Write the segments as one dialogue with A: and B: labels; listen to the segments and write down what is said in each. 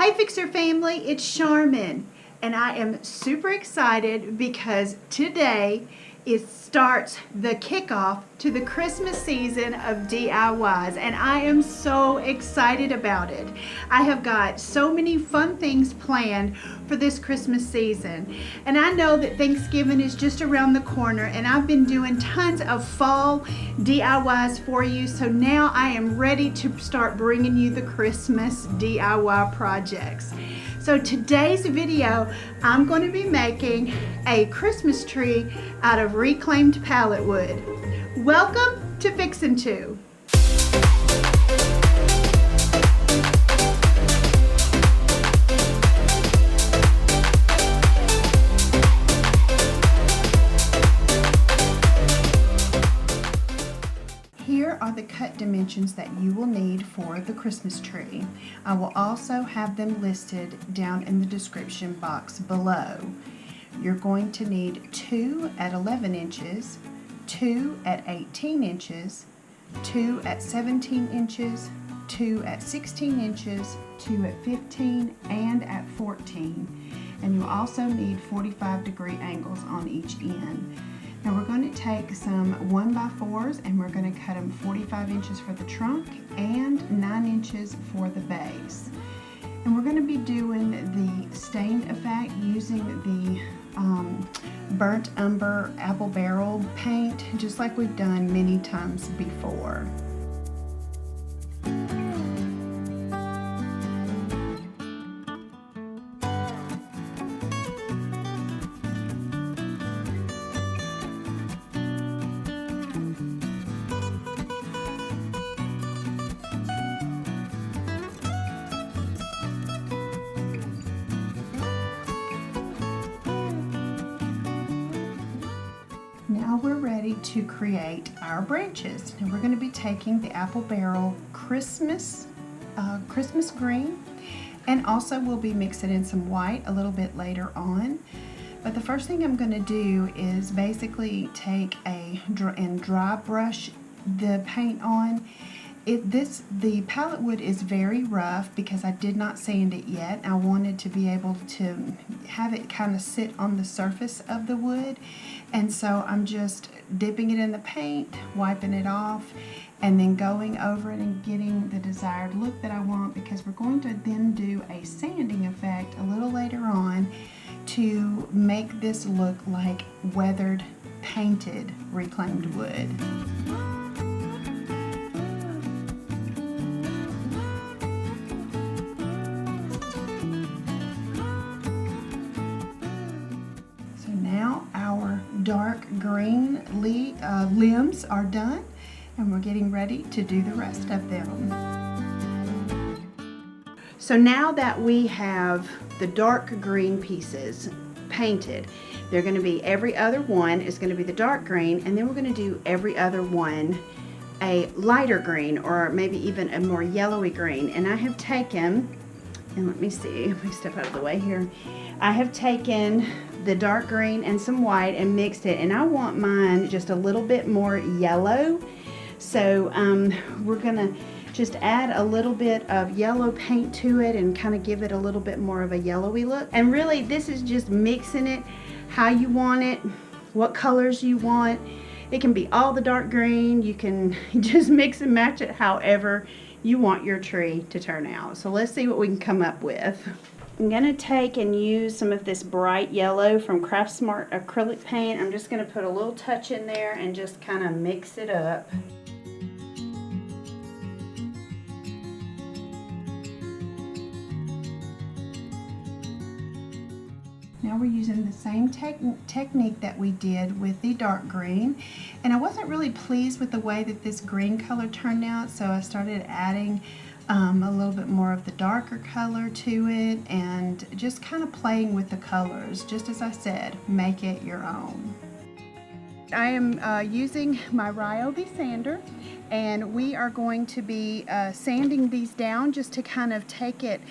A: Hi Fixer family, it's Charmin, and I am super excited because today starts the kickoff to the Christmas season of DIYs, and I am so excited about it. I have got so many fun things planned for this Christmas season, and I know that Thanksgiving is just around the corner, and I've been doing tons of fall DIYs for you, so now I am ready to start bringing you the Christmas DIY projects. So today's video, I'm going to be making a Christmas tree out of reclaimed pallet wood. Welcome to Fixin' 2. Here are the cut dimensions that you will need for the Christmas tree. I will also have them listed down in the description box below. You're going to need 2 at 11 inches, 2 at 18 inches, 2 at 17 inches, 2 at 16 inches, 2 at 15, and at 14. And you'll also need 45-degree angles on each end. Now we're going to take some 1x4s and we're going to cut them 45 inches for the trunk and 9 inches for the base. And we're going to be doing the stained effect using the burnt umber apple barrel paint, just like we've done many times before. Now we're ready to create our branches. Now we're going to be taking the apple barrel Christmas green, and also we'll be mixing in some white a little bit later on. But the first thing I'm going to do is basically take and dry brush the paint on. The pallet wood is very rough because I did not sand it yet. I wanted to be able to have it kind of sit on the surface of the wood, and so I'm just dipping it in the paint, wiping it off, and then going over it and getting the desired look that I want, because we're going to then do a sanding effect a little later on to make this look like weathered, painted reclaimed wood. Dark green limbs are done, and we're getting ready to do the rest of them. So now that we have the dark green pieces painted, they're going to be every other one is going to be the dark green, and then we're going to do every other one a lighter green, or maybe even a more yellowy green. And I have taken, and let me step out of the way here. I have taken the dark green and some white and mixed it, and I want mine just a little bit more yellow. So we're gonna just add a little bit of yellow paint to it and kind of give it a little bit more of a yellowy look. And really this is just mixing it how you want it, what colors you want. It can be all the dark green. You can just mix and match it however you want your tree to turn out. So let's see what we can come up with. I'm going to take and use some of this bright yellow from Craft Smart acrylic paint. I'm just going to put a little touch in there and just kind of mix it up. Now we're using the same technique that we did with the dark green, and I wasn't really pleased with the way that this green color turned out, so I started adding a little bit more of the darker color to it, and just kind of playing with the colors. Just as I said, make it your own. I am using my Ryobi sander, and we are going to be sanding these down just to kind of take it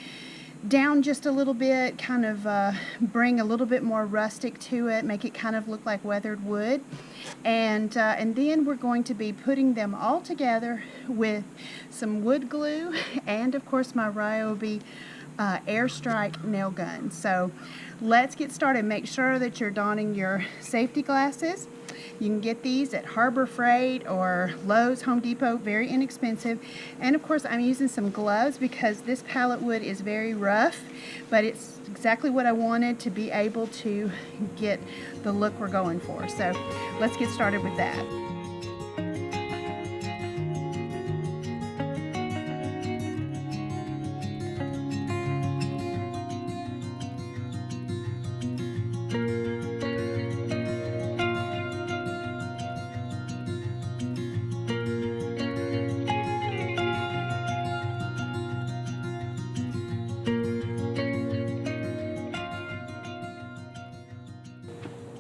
A: down just a little bit, kind of bring a little bit more rustic to it, make it kind of look like weathered wood. And then we're going to be putting them all together with some wood glue and of course my Ryobi airstrike nail gun. So let's get started. Make sure that you're donning your safety glasses. You can get these at Harbor Freight or Lowe's, Home Depot, very inexpensive. And of course I'm using some gloves because this pallet wood is very rough, but it's exactly what I wanted to be able to get the look we're going for. So let's get started with that.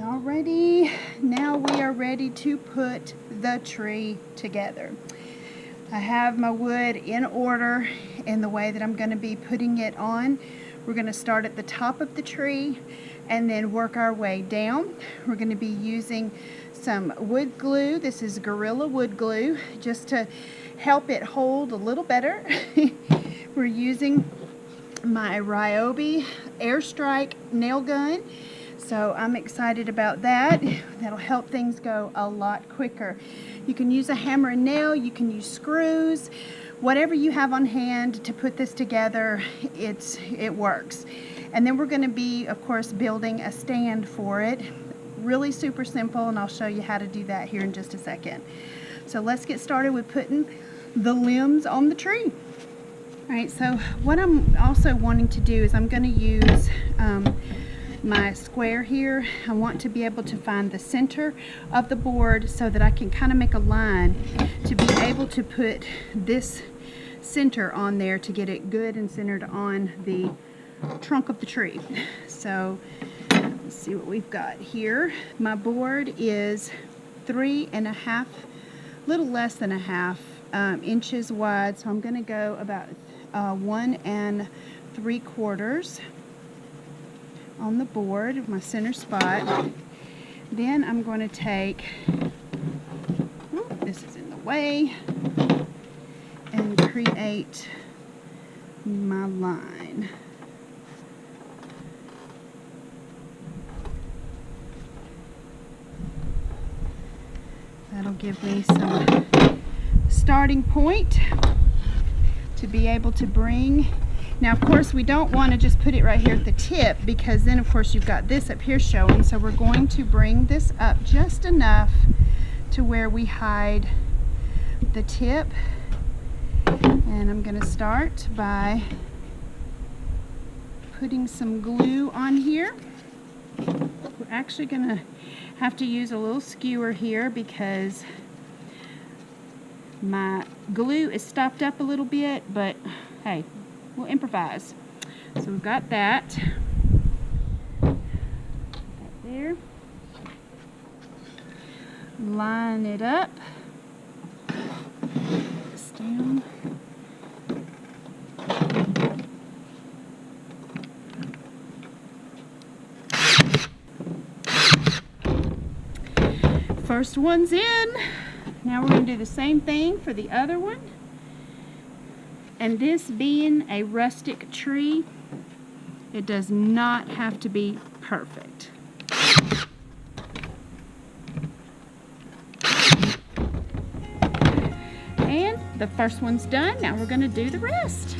A: Alrighty, now we are ready to put the tree together. I have my wood in order in the way that I'm going to be putting it on. We're going to start at the top of the tree and then work our way down. We're going to be using some wood glue. This is Gorilla wood glue just to help it hold a little better. We're using my Ryobi airstrike nail gun. So I'm excited about that. That'll help things go a lot quicker. You can use a hammer and nail, you can use screws, whatever you have on hand to put this together, it works. And then we're going to be, of course, building a stand for it. Really super simple, and I'll show you how to do that here in just a second. So let's get started with putting the limbs on the tree. Alright, so what I'm also wanting to do is I'm going to use my square here. I want to be able to find the center of the board so that I can kind of make a line to be able to put this center on there to get it good and centered on the trunk of the tree. So let's see what we've got here. My board is 3.5, little less than a half inches wide, so I'm going to go about 1 3/4 on the board, my center spot. Then I'm going to take, this is in the way, and create my line. That'll give me some starting point to be able to bring. Now, of course, we don't want to just put it right here at the tip, because then, of course, you've got this up here showing. So we're going to bring this up just enough to where we hide the tip. And I'm going to start by putting some glue on here. We're actually going to have to use a little skewer here because my glue is stopped up a little bit, but hey, we'll improvise. So we've got that. There. Line it up. This down. First one's in. Now we're going to do the same thing for the other one. And this being a rustic tree, it does not have to be perfect. And the first one's done. Now we're going to do the rest.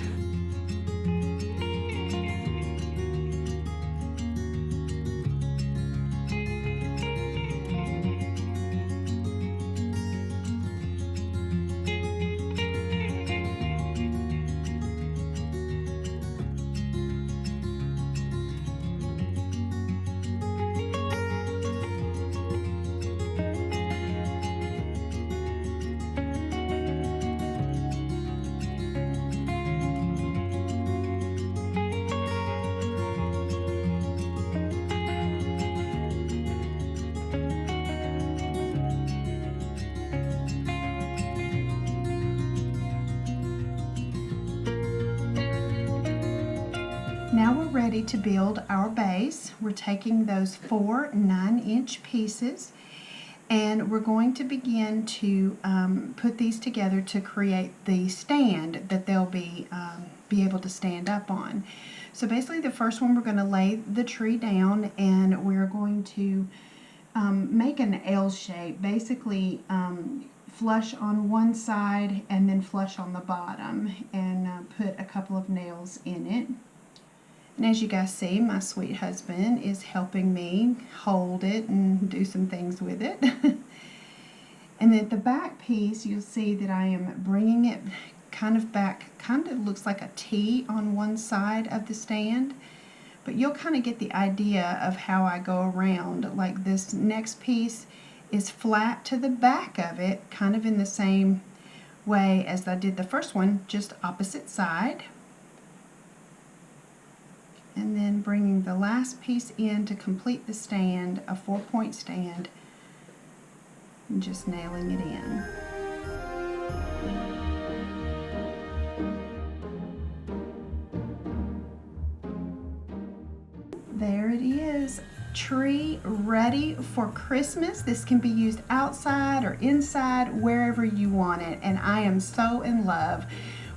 A: Now we're ready to build our base. We're taking those 4 9-inch pieces and we're going to begin to put these together to create the stand that they'll be be able to stand up on. So basically the first one, we're going to lay the tree down, and we're going to make an L shape, basically flush on one side and then flush on the bottom, and put a couple of nails in it. And as you guys see, my sweet husband is helping me hold it and do some things with it. And then the back piece, you'll see that I am bringing it kind of back, kind of looks like a T on one side of the stand. But you'll kind of get the idea of how I go around. Like this next piece is flat to the back of it, kind of in the same way as I did the first one, just opposite side. And then bringing the last piece in to complete the stand, a 4-point stand, and just nailing it in. There it is, tree ready for Christmas. This can be used outside or inside, wherever you want it, and I am so in love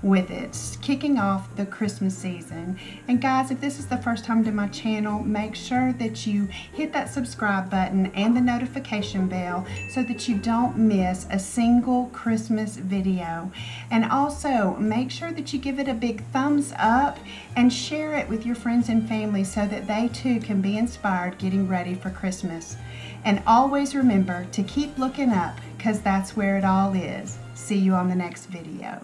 A: with it, kicking off the Christmas season. And guys, if this is the first time to my channel, make sure that you hit that subscribe button and the notification bell so that you don't miss a single Christmas video. And also make sure that you give it a big thumbs up and share it with your friends and family so that they too can be inspired getting ready for Christmas. And always remember to keep looking up, because that's where it all is. See you on the next video.